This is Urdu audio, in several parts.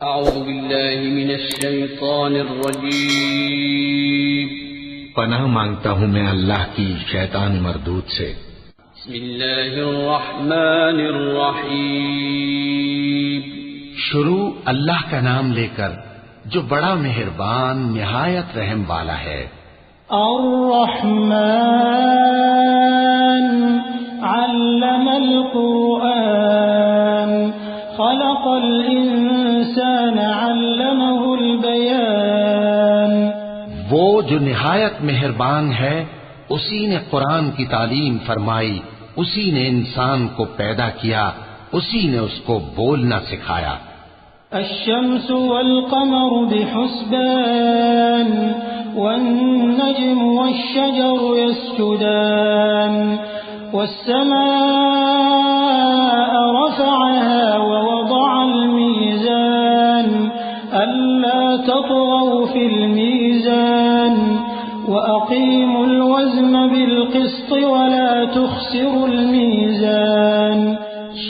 اعوذ باللہ من الشیطان الرجیم پناہ مانگتا ہوں میں اللہ کی شیطان مردود سے۔ بسم اللہ الرحمن الرحیم شروع اللہ کا نام لے کر جو بڑا مہربان نہایت رحم والا ہے۔ الرحمن علم القرآن خلق الانسان علمه البیان۔ وہ جو نہایت مہربان ہے اسی نے قرآن کی تعلیم فرمائی، اسی نے انسان کو پیدا کیا، اسی نے اس کو بولنا سکھایا۔ الشمس والقمر بحسبان والنجم والشجر يسجدان والسماء رفعها ووضع الميزان ألا تطغوا في الميزان وأقيموا الوزن بالقسط ولا تخسروا الميزان۔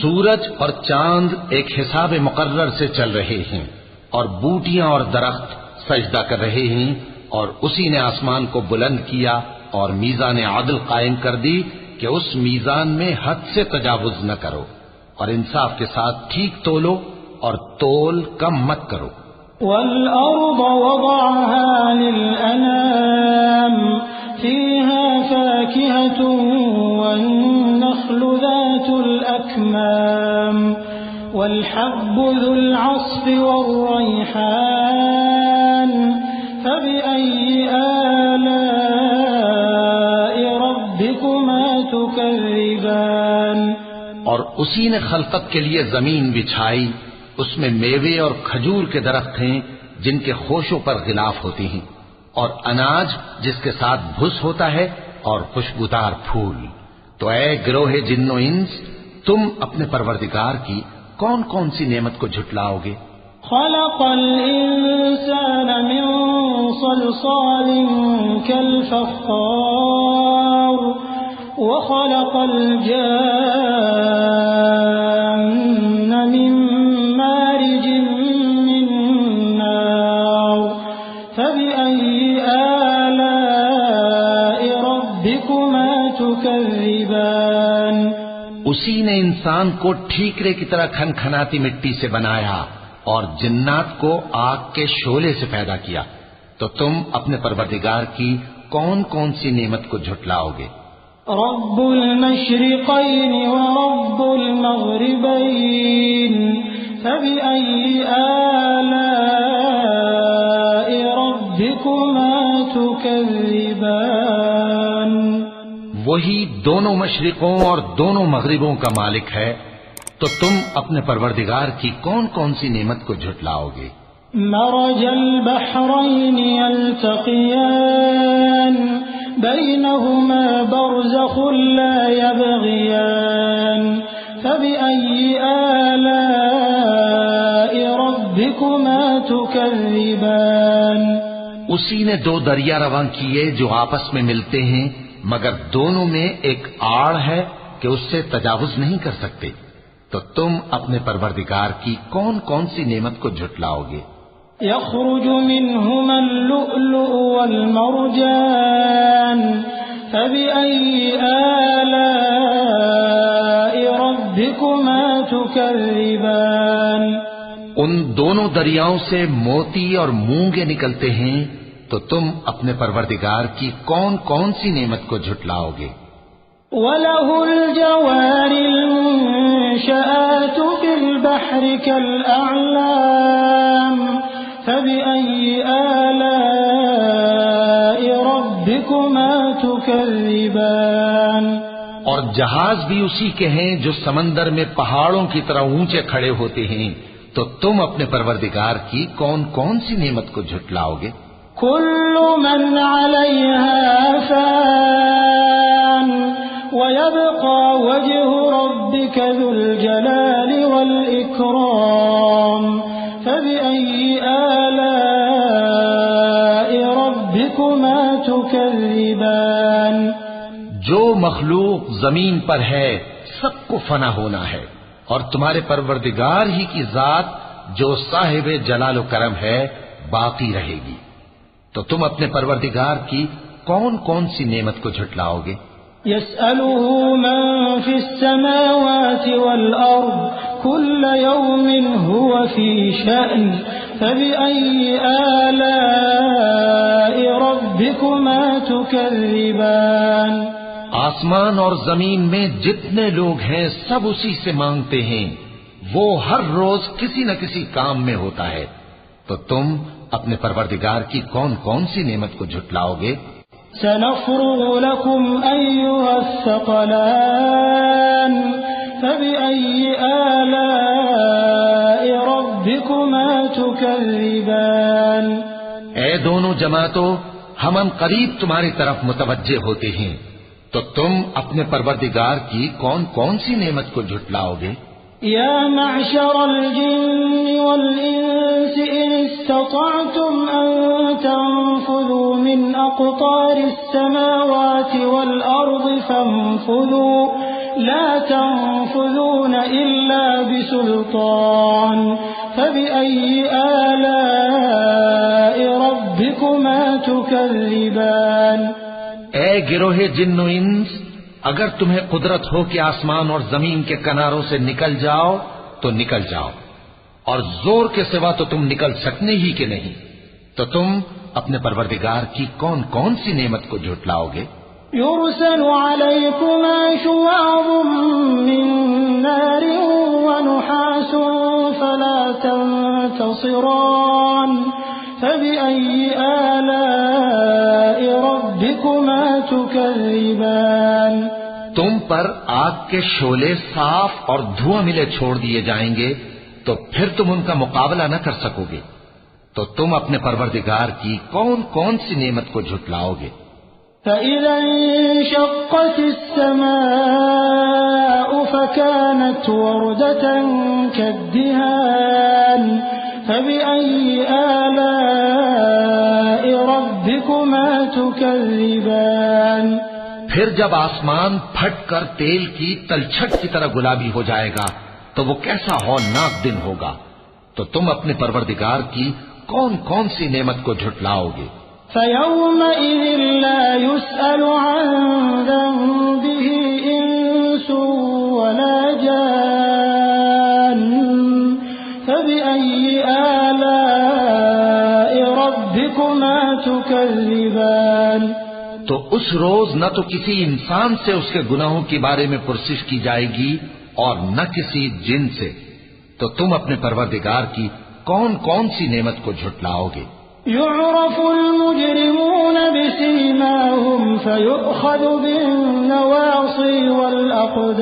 سورج اور چاند ایک حساب مقرر سے چل رہے ہیں اور بوٹیاں اور درخت سجدہ کر رہے ہیں، اور اسی نے آسمان کو بلند کیا اور میزان عدل قائم کر دی کہ اس میزان میں حد سے تجاوز نہ کرو، اور انصاف کے ساتھ ٹھیک تولو اور تول کم مت کرو۔ والأرض وضعها للأنام فيها فاكهة والنخل ذات الأكمام والحب ذو العصف والريحان فبأي آلاء ربكما تكذبان۔ اور اسی نے خلقت کے لیے زمین بچھائی، اس میں میوے اور کھجور کے درخت ہیں جن کے خوشوں پر غلاف ہوتی ہیں، اور اناج جس کے ساتھ بھس ہوتا ہے اور خوشبودار پھول۔ تو اے گروہ جن و انس، تم اپنے پروردگار کی کون کون سی نعمت کو جھٹلاؤ گے؟ خلق الانسان من صلصال كالفخار وخلق الجان من مارج من نار فبأي آلاء ربكما تكذبان۔ اسی نے انسان کو ٹھیکرے کی طرح کھنکھناتی مٹی سے بنایا اور جنات کو آگ کے شعلے سے پیدا کیا، تو تم اپنے پروردگار کی کون کون سی نعمت کو جھٹلاؤ گے؟ رب المشرقين ورب المغربين فبأي آلاء ربكما تكذبان۔ وہی دونوں مشرقوں اور دونوں مغربوں کا مالک ہے، تو تم اپنے پروردگار کی کون کون سی نعمت کو جھٹلاؤ گے؟ مرج البحرين يلتقيان بينهما برزخ لا يبغيان فبأي آلاء ربكما تكذبان۔ اسی نے دو دریا رواں کیے جو آپس میں ملتے ہیں، مگر دونوں میں ایک آڑ ہے کہ اس سے تجاوز نہیں کر سکتے، تو تم اپنے پروردگار کی کون کون سی نعمت کو جھٹلاؤ گے؟ يخرج منهما اللؤلؤ والمرجان فبأي آلاء ربكما تكذبان۔ ان دونوں دریاؤں سے موتی اور مونگے نکلتے ہیں، تو تم اپنے پروردگار کی کون کون سی نعمت کو جھٹلاؤ گے؟ وَلَهُ الْجَوَارِ الْمُنشَآتُ فِي الْبَحْرِ كَالْأَعْلَامِ فَبِأَيِّ آلَاءِ رَبِّكُمَا تُكَذِّبَانِ۔ اور جہاز بھی اسی کے ہیں جو سمندر میں پہاڑوں کی طرح اونچے کھڑے ہوتے ہیں، تو تم اپنے پروردگار کی کون کون سی نعمت کو جھٹلاؤ گے؟ كل من عليها فان ويبقى وجه ربك ذو الجلال والإكرام فبأي آلاء ربكما تكذبان۔ جو مخلوق زمین پر ہے سب کو فنا ہونا ہے، اور تمہارے پروردگار ہی کی ذات جو صاحب جلال و کرم ہے باقی رہے گی. تو تم اپنے پروردگار کی کون کون سی نعمت کو جھٹلاؤ گے؟ يسأله من في السماوات والأرض كل يوم هو في شأن فبأي آلاء ربكما تكذبان. آسمان اور زمین میں جتنے لوگ ہیں سب اسی سے مانگتے ہیں. وہ ہر روز کسی نہ کسی کام میں ہوتا ہے. تو تم اپنے پروردگار کی کون کون سی نعمت کو جھٹلاؤ گے؟ سنفرغ لكم أيها الثقلان فبأي آلاء ربكما تكذبان. اے دونوں جماعتوں، ہم قریب تمہاری طرف متوجہ ہوتے ہیں. تو تم اپنے پروردگار کی کون کون سی نعمت کو جھٹلاؤ گے؟ يا معشر الجن والإنس إن استطعتم أن تنفذوا من أقطار السماوات والأرض فانفذوا لا تنفذون إلا بسلطان فبأي آلاء ربكما تكذبان. اے گروہ جن و انس، اگر تمہیں قدرت ہو کہ آسمان اور زمین کے کناروں سے نکل جاؤ تو نکل جاؤ، اور زور کے سوا تو تم نکل سکنے ہی کہ نہیں. تو تم اپنے پروردگار کی کون کون سی نعمت کو جھٹلاؤ گے؟ يرسل عليكما شواظ من نار ونحاس فلا تنتصران فبأي آلاء ربكما تكذبان. تم پر آگ کے شعلے صاف اور دھواں ملے چھوڑ دیے جائیں گے تو پھر تم ان کا مقابلہ نہ کر سکو گے. تو تم اپنے پروردگار کی کون کون سی نعمت کو جھٹلاؤ گے؟ فإذا انشقت السماء فكانت وردة كالدهان فبأي آلاء ربكما تكذبان. پھر جب آسمان پھٹ کر تیل کی تلچھٹ کی طرح گلابی ہو جائے گا تو وہ کیسا ہولناک دن ہوگا. تو تم اپنے پروردگار کی کون کون سی نعمت کو جھٹلاؤ گے؟ فيومئذ لا يسأل عن ذنبه إنس ولا جان فبأي آلاء ربكما تكذبان. تو اس روز نہ تو کسی انسان سے اس کے گناہوں کے بارے میں پرسش کی جائے گی اور نہ کسی جن سے. تو تم اپنے پروردگار کی کون کون سی نعمت کو جھٹلاؤ گے؟ يعرف المجرمون بسيماهم فيؤخذ بالنواصي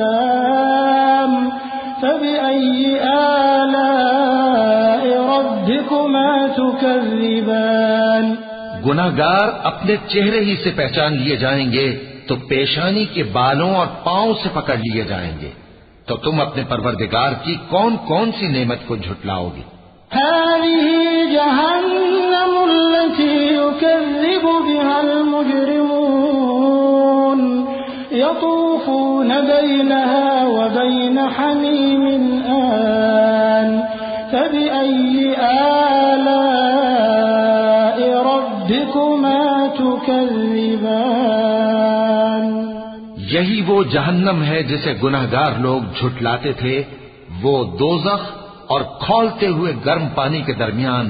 والأقدام فبأي آلاء ربكما تكذبان. گناہگار اپنے چہرے ہی سے پہچان لیے جائیں گے تو پیشانی کے بالوں اور پاؤں سے پکڑ لیے جائیں گے. تو تم اپنے پروردگار کی کون کون سی نعمت کو جھٹلاؤ گے؟ هذه جهنم التي يكذب بها المجرمون يطوفون بينها وبين حميم آن فبأي آلاء ربكما تكذبان. یہی وہ جہنم ہے جسے گناہگار لوگ جھٹلاتے تھے. وہ دوزخ اور کھولتے ہوئے گرم پانی کے درمیان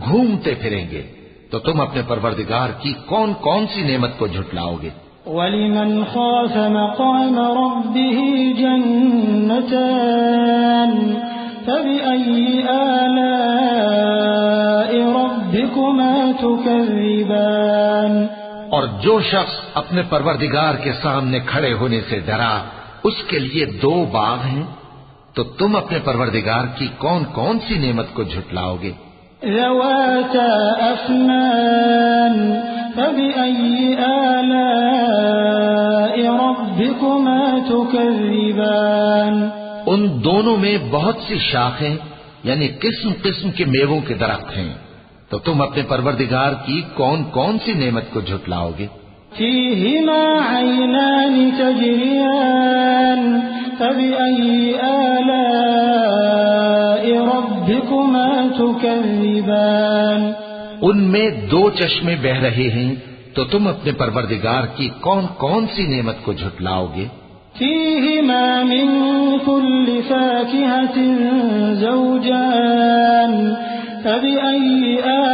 گھومتے پھریں گے. تو تم اپنے پروردگار کی کون کون سی نعمت کو جھٹلاؤ گے؟ وَلِمَنْ خَافَ مَقَامَ رَبِّهِ جَنَّتَانِ فَبِأَيِّ آلَاءِ رَبِّكُمَا تُكَذِّبَانِ. اور جو شخص اپنے پروردگار کے سامنے کھڑے ہونے سے ڈرا اس کے لیے دو باغ ہیں. تو تم اپنے پروردگار کی کون کون سی نعمت کو جھٹلاؤ گے؟ ذواتا افنان فبأي آلاء ربكما تكذبان. ان دونوں میں بہت سی شاخیں یعنی قسم قسم کے میووں کے درخت ہیں. تو تم اپنے پروردگار کی کون کون سی نعمت کو جھٹلاؤ گے؟ فيهما عينان تجريان فبأي آلاء ربكما ربكما تكذبان ان میں دو چشمے بہ رہے ہیں، تو تم اپنے پروردگار کی کون کون سی نعمت کو جھٹلاؤ گے؟ فيهما من كل فاكهة زوجان فبأي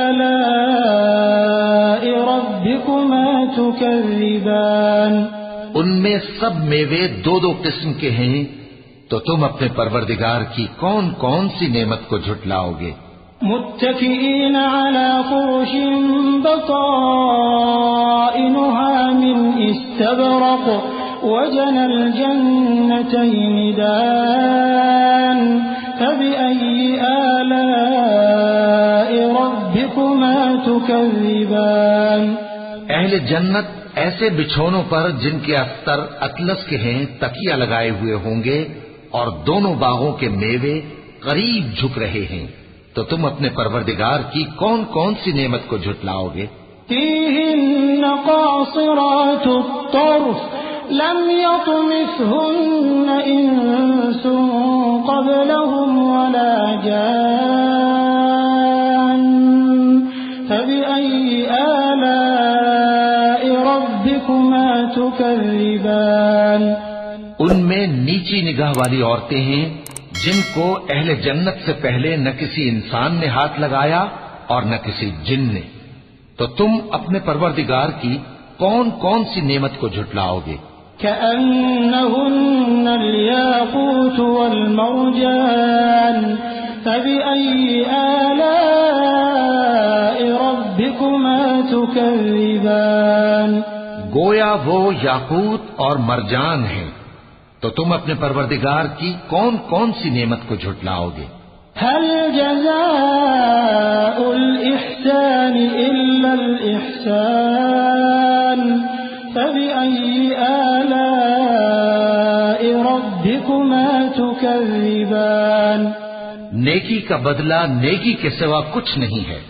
آلاء ربكما تكذبان ان میں سب میوے دو دو قسم کے ہیں، تو تم اپنے پروردگار کی کون کون سی نعمت کو جھٹلاؤ گے؟ متكئين على فرش بطائنها من استبرق وجنى الجنتين دان فبأي آلاء ربكما تكذبان اہل جنت ایسے بچھونوں پر جن کے استر اطلس کے ہیں تکیہ لگائے ہوئے ہوں گے، اور دونوں باغوں کے میوے قریب جھک رہے ہیں، تو تم اپنے پروردگار کی کون کون سی نعمت کو جھٹلاؤ گے؟ فيهن قاصرات الطرف لم يطمثهن إنس قبلهم ولا جان فبأي آلاء ربكما تكذبان ان میں نیچی نگاہ والی عورتیں ہیں جن کو اہل جنت سے پہلے نہ کسی انسان نے ہاتھ لگایا اور نہ کسی جن نے، تو تم اپنے پروردگار کی کون کون سی نعمت کو جھٹلاؤ گے؟ كأنهن الياقوت والمرجان فبأي آلاء ربكما تكذبان گویا وہ یاقوت اور مرجان ہیں، تو تم اپنے پروردگار کی کون کون سی نعمت کو جھٹلاؤ گے؟ هل جزاء الإحسان إلا الإحسان فبأي آلاء ربكما تكذبان نیکی کا بدلہ نیکی کے سوا کچھ نہیں ہے،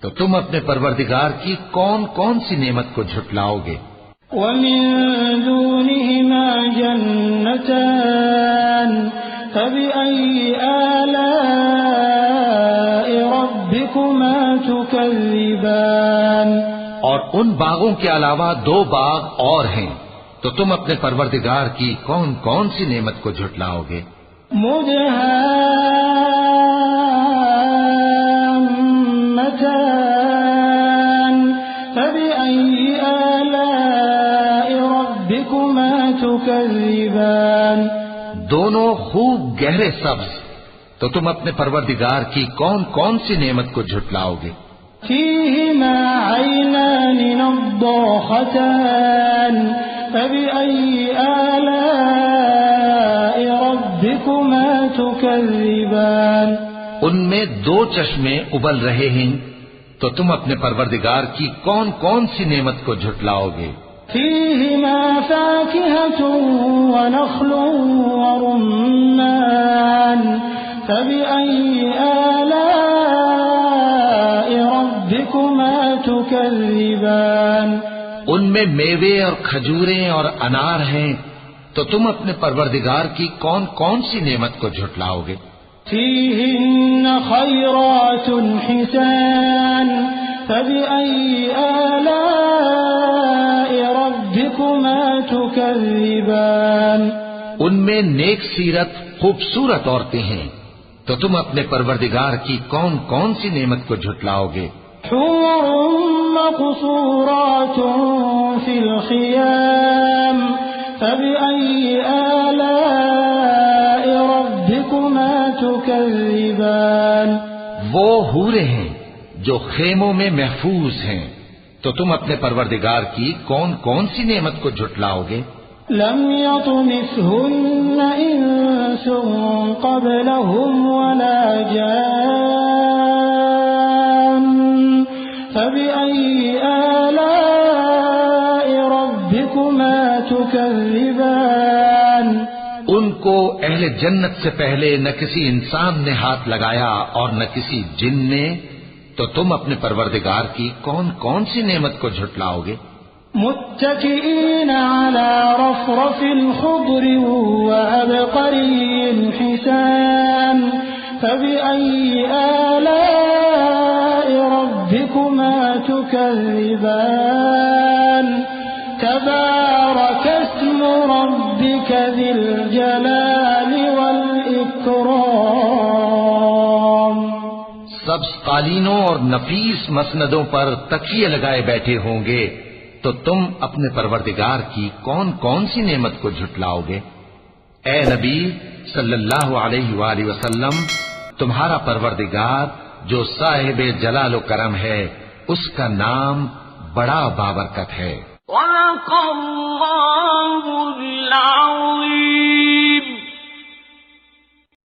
تو تم اپنے پروردگار کی کون کون سی نعمت کو جھٹلاؤ گے؟ ومن دونهما جنتان فبأي آلاء ربكما تكذبان اور ان باغوں کے علاوہ دو باغ اور ہیں، تو تم اپنے پروردگار کی کون کون سی نعمت کو جھٹلاؤ گے؟ مدهامتان فبأي آلاء ربكما تكذبان دونوں خوب گہرے سبز، تو تم اپنے پروردگار کی کون کون سی نعمت کو جھٹلاؤ گے؟ فيهما عينان نضاختان فبأي آلاء ربكما تكذبان ان میں دو چشمے ابل رہے ہیں، تو تم اپنے پروردگار کی کون کون سی نعمت کو جھٹلاؤ گے؟ فيهما فاكهة ونخل ورمان فبأي آلاء ربكما تكذبان ان میں میوے اور کھجوریں اور انار ہیں، تو تم اپنے پروردگار کی کون کون سی نعمت کو جھٹلاؤ گے؟ فيهن خيرات حسان فبأي آلاء ربكما تكذبان ان میں نیک سیرت خوبصورت عورتیں ہیں، تو تم اپنے پروردگار کی کون کون سی نعمت کو جھٹلاؤ گے؟ حور مقصورات في الخيام فبأي آلاء ربكما تكذبان وہ حوریں ہیں جو خیموں میں محفوظ ہیں، تو تم اپنے پروردگار کی کون کون سی نعمت کو جھٹلاؤ گے؟ لم يطمثهن إنس قبلهم ولا جان فبأي آلاء ربكما تكذبان ان کو اہل جنت سے پہلے نہ کسی انسان نے ہاتھ لگایا اور نہ کسی جن نے، تو تم اپنے پروردگار کی کون کون سی نعمت کو جھٹلاؤ گے؟ متكئين على رفرف خضر وعبقري حسان فبأي آلاء ربكما تكذبان تبارك اسم ربك ذي الجلال والإكرام. سبز قالینوں اور نفیس مسندوں پر تکیے لگائے بیٹھے ہوں گے تو تم اپنے پروردگار کی کون کون سی نعمت کو جھٹلاؤ گے؟ اے نبی صلی اللہ علیہ وآلہ وسلم، تمہارا پروردگار جو صاحب جلال و کرم ہے اس کا نام بڑا بابرکت ہے. وَلَقَ اللَّهُ الْعَظِيمُ.